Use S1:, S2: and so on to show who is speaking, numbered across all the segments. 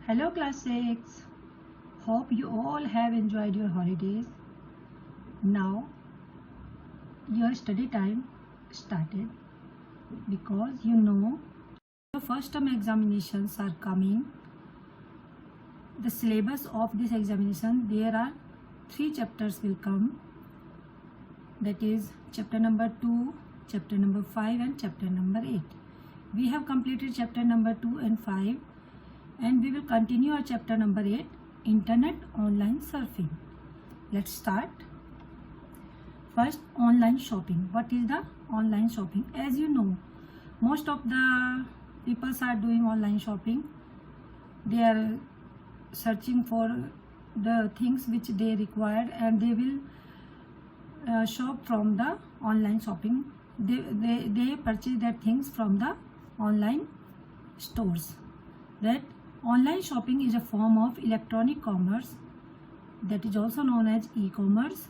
S1: Hello class 6. Hope you all have enjoyed your holidays. Now your study time started because your first term examinations are coming. The syllabus of this examination, there are 3 chapters will come. That is chapter number 2, chapter number 5 and chapter number 8. We have completed chapter number 2 and 5. And we will continue our chapter number 8, Internet Online Surfing. Let's start. First, online shopping. What is the online shopping? As you know, most of the people are doing online shopping. They are searching for the things which they required and they will shop from the online shopping. They purchase their things from the online stores. That online shopping is a form of electronic commerce that is also known as e-commerce,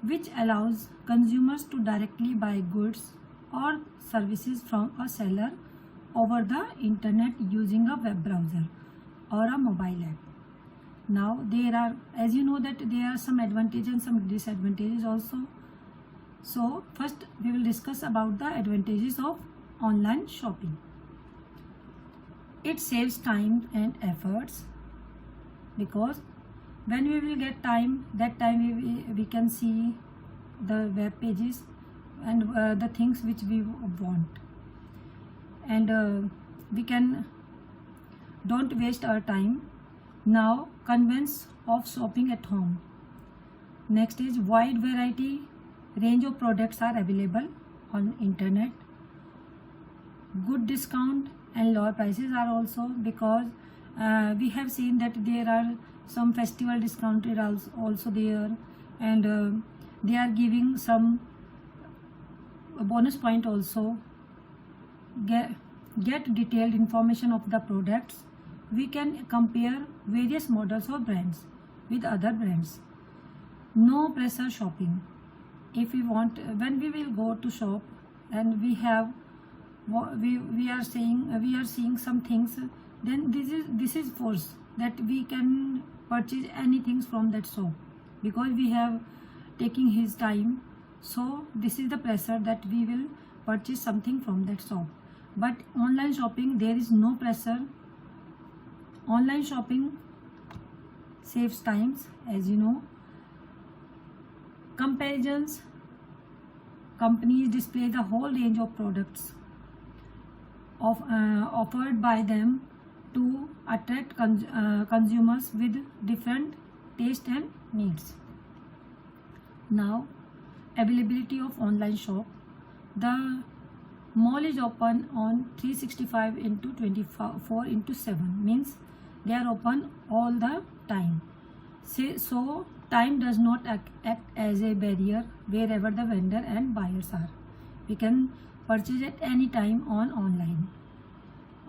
S1: which allows consumers to directly buy goods or services from a seller over the internet using a web browser or a mobile app. Now there are, as you know, that there are some advantages and some disadvantages also. So first we will discuss about the advantages of online shopping. It saves time and efforts because when we will get time, that time we can see the web pages and the things which we want, and we can don't waste our time. Now convenience of shopping at home. Next is wide variety range of products are available on internet. Good discount and lower prices are also because we have seen that there are some festival discounted also there, and they are giving some bonus point also. Get detailed information of the products. We can compare various models or brands with other brands. No pressure shopping. If we want, when we will go to shop and we are seeing some things, then this is force that we can purchase anything from that shop because we have taking his time. So this is the pressure that we will purchase something from that shop. But online shopping, there is no pressure. Online shopping saves times, as you know. Comparisons. Companies display the whole range of products offered by them to attract consumers with different taste and needs. Now, availability of online shop. The mall is open on 365 into 24 into 7, means they are open all the time. So time does not act as a barrier wherever the vendor and buyers are. We can purchase at any time on online.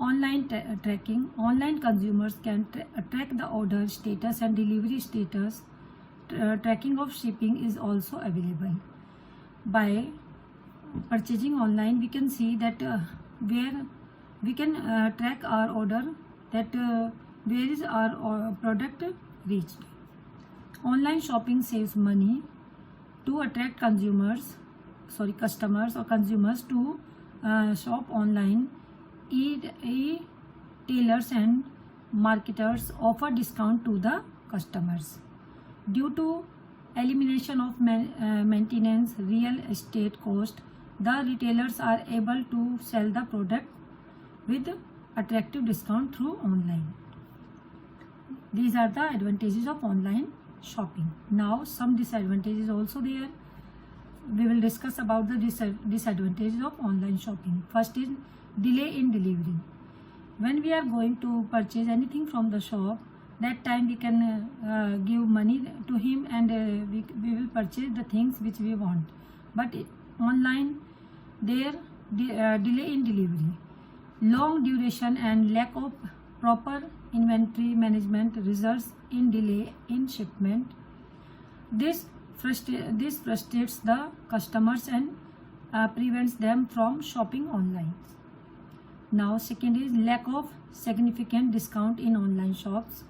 S1: Online tracking. Online consumers can track the order status and delivery status. Tracking of shipping is also available. By purchasing online, we can see that where we can track our order, that where is our product reached. Online shopping saves money. To attract customers or consumers to shop online, e-tailers and marketers offer discount to the customers. Due to elimination of maintenance, real estate cost, the retailers are able to sell the product with attractive discount through online. These are the advantages of online shopping. Now some disadvantages also there. We will discuss about the disadvantages of online shopping. First is delay in delivery. When we are going to purchase anything from the shop, that time we can give money to him and we will purchase the things which we want. But online, there delay in delivery, long duration and lack of proper inventory management results in delay in shipment. This frustrates the customers and prevents them from shopping online. Now second is lack of significant discount in online shops.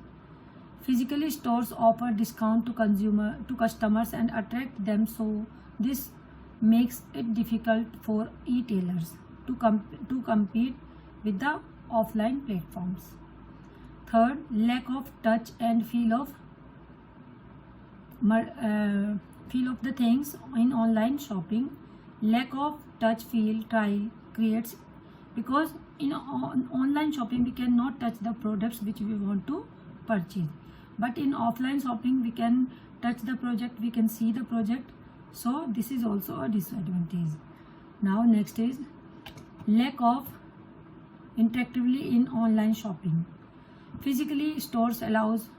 S1: Physically, stores offer discount to customers and attract them, so this makes it difficult for e-tailers to compete with the offline platforms. Third, lack of touch and feel of the things in online shopping. Lack of touch, feel, try creates, because in online shopping we cannot touch the products which we want to purchase, but in offline shopping we can touch the project, we can see the project, so this is also a disadvantage. Now next is lack of interactivity in online shopping. Physically, stores allows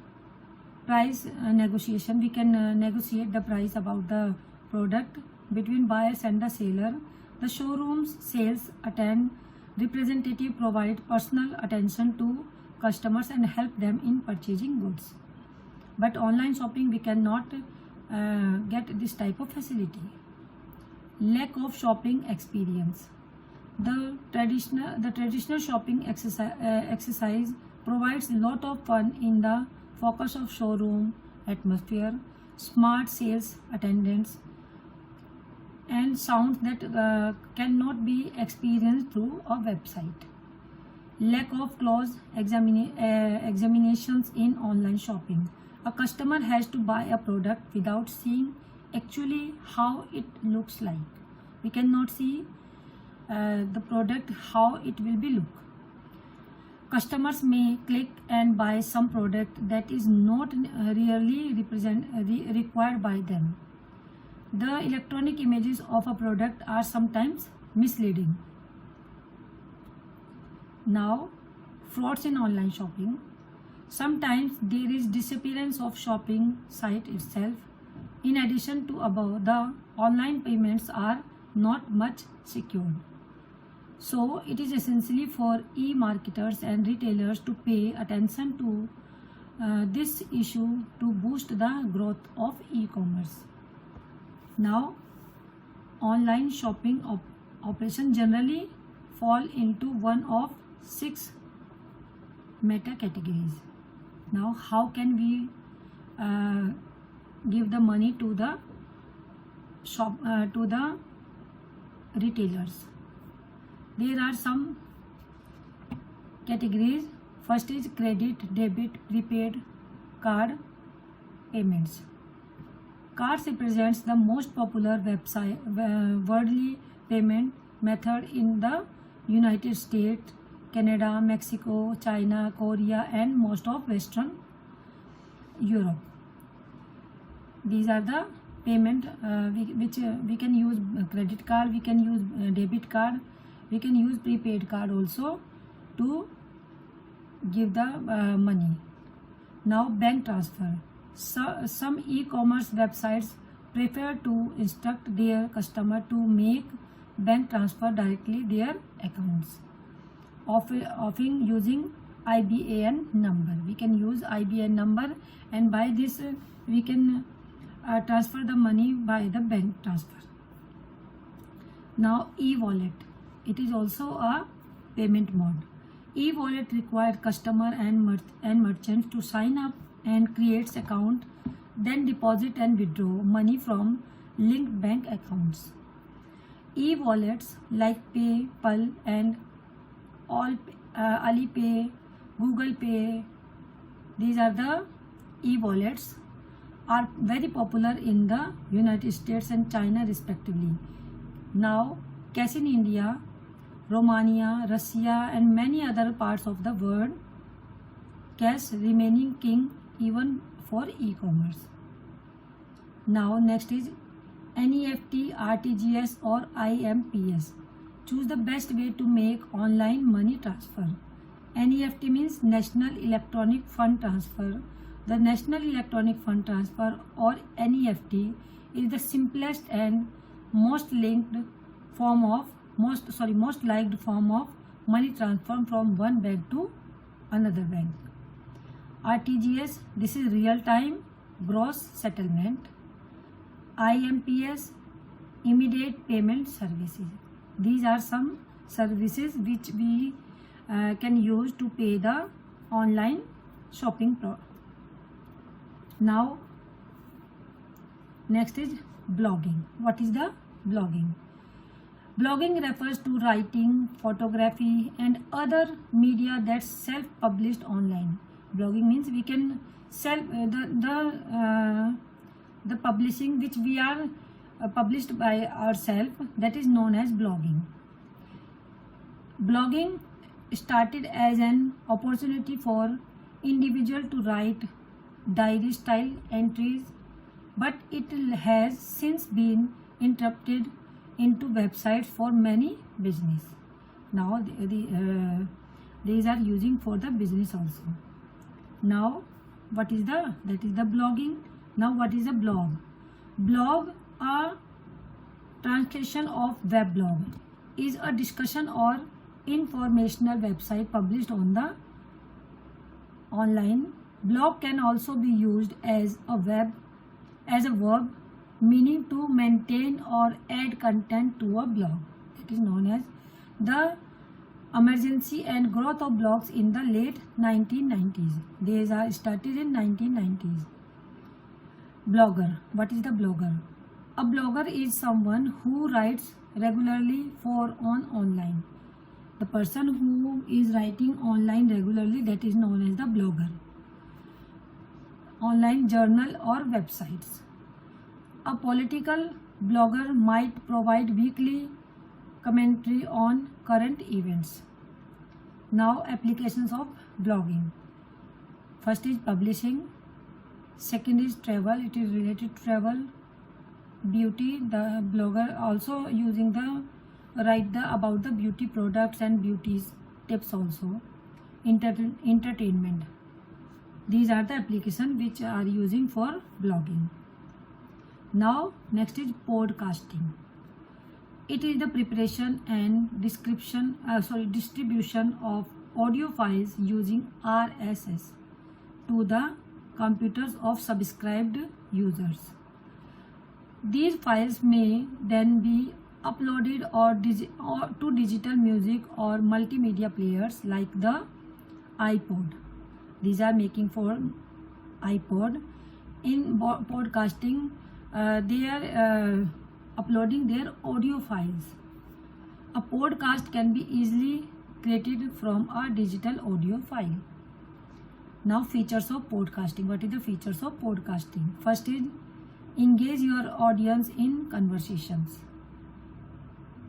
S1: price negotiation. We can negotiate the price about the product between buyers and the seller. The showrooms, sales attend representative provide personal attention to customers and help them in purchasing goods. But online shopping we cannot get this type of facility. Lack of shopping experience. The traditional shopping exercise provides a lot of fun in the focus of showroom atmosphere, smart sales attendants, and sounds that cannot be experienced through a website. Lack of close examinations in online shopping. A customer has to buy a product without seeing actually how it looks like. We cannot see the product how it will be look. Customers may click and buy some product that is not really required by them. The electronic images of a product are sometimes misleading. Now, frauds in online shopping. Sometimes there is disappearance of shopping site itself. In addition to above, the online payments are not much secured. So it is essentially for e-marketers and retailers to pay attention to this issue to boost the growth of e-commerce. Now, online shopping operations generally fall into one of 6 meta categories. Now, how can we give the money to the retailers? There are some categories. First is credit, debit, prepaid card payments. Cards represents the most popular worldly payment method in the United States, Canada, Mexico, China, Korea, and most of Western Europe. These are the payment which we can use credit card, we can use debit card, we can use prepaid card also to give the money. Now, bank transfer. Some e-commerce websites prefer to instruct their customer to make bank transfer directly their accounts, often using IBAN number. We can use IBAN number, and by this we can transfer the money by the bank transfer. Now, e-wallet. It is also a payment mode. E-wallet requires customer and merchants to sign up and creates account, then deposit and withdraw money from linked bank accounts. E-wallets like PayPal and Alipay, Google Pay, these are the e-wallets, are very popular in the United States and China respectively. Now, cash in India, Romania, Russia, and many other parts of the world, cash remaining king even for e-commerce. Now, next is NEFT, RTGS, or IMPS. Choose the best way to make online money transfer. NEFT means National Electronic Fund Transfer. The National Electronic Fund Transfer, or NEFT, is the simplest and most liked form of money transfer from one bank to another bank. RTGS, this is real time gross settlement. IMPS, immediate payment services. These are some services which we can use to pay the online shopping Now next is blogging. What is the blogging? Blogging refers to writing, photography and other media that's self-published online. Blogging means we can self the publishing which we are published by ourselves, that is known as blogging. Blogging started as an opportunity for individual to write diary style entries, but it has since been interrupted into websites for many business. Now these are using for the business also. Now what is that is the blogging. Now what is a blog? Blog, a translation of web blog, is a discussion or informational website published on the online. Blog can also be used as a verb, meaning to maintain or add content to a blog. It is known as the emergence and growth of blogs in the late 1990s. These are started in 1990s. Blogger. What is the blogger? A blogger is someone who writes regularly online. The person who is writing online regularly, that is known as the blogger. Online journal or websites. A political blogger might provide weekly commentary on current events. Now applications of blogging. First is publishing. Second is travel. It is related to travel. Beauty. The blogger also using write about the beauty products and beauty tips also. Entertainment. These are the applications which are using for blogging. Now next is podcasting. It is the preparation and distribution of audio files using RSS to the computers of subscribed users. These files may then be uploaded or to digital music or multimedia players like the iPod. These are making for iPod. In podcasting, they are uploading their audio files. A podcast can be easily created from a digital audio file. Now features of podcasting. What is the features of podcasting? First is engage your audience in conversations.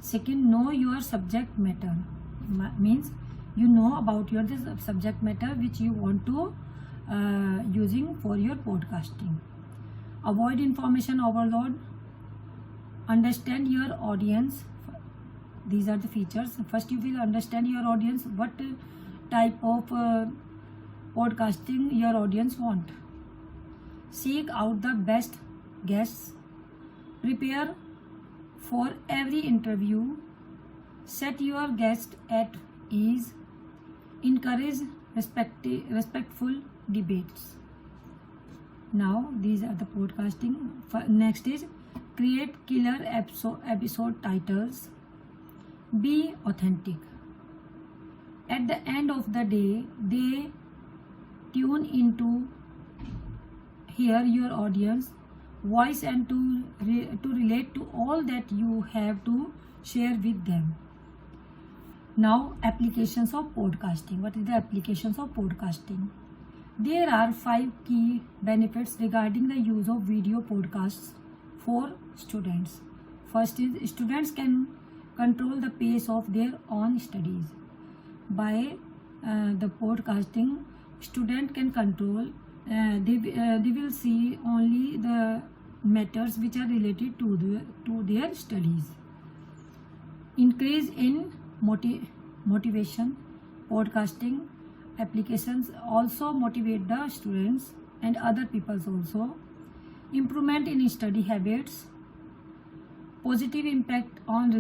S1: Second, know your subject matter. Means you know about your subject matter which you want to using for your podcasting. Avoid information overload. Understand your audience. These are the features. First, you will understand your audience, what type of podcasting your audience want. Seek out the best guests. Prepare for every interview. Set your guest at ease. Encourage respectful debates. Now these are the podcasting. Next is create killer episode titles. Be authentic. At the end of the day, they tune into hear your audience voice and to relate to all that you have to share with them. Now applications of podcasting. What is the applications of podcasting? There are 5 key benefits regarding the use of video podcasts for students. First is students can control the pace of their own studies. By the podcasting, student can control, they will see only the matters which are related to their studies. Increase in motivation. Podcasting applications also motivate the students and other people also. Improvement in study habits. Positive impact on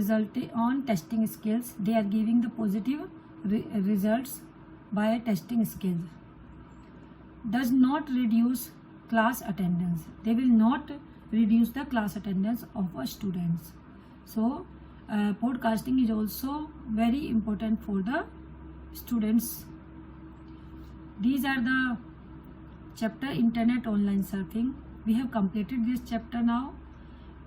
S1: testing skills. They are giving the positive results by testing skills. Does not reduce class attendance. They will not reduce the class attendance of our students. So podcasting is also very important for the students, these are the chapter internet online surfing. We have completed this chapter now.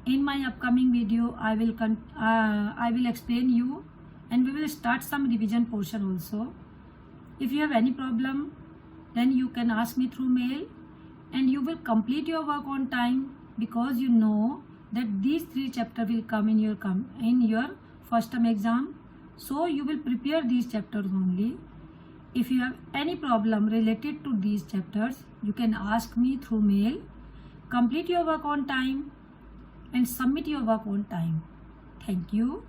S1: In my upcoming video, I will explain you, and we will start some revision portion also. If you have any problem, then you can ask me through mail, and you will complete your work on time, because you know that these 3 chapters will come in your first term exam. So you will prepare these chapters only. If you have any problem related to these chapters, you can ask me through mail. Complete your work on time and submit your work on time. Thank you.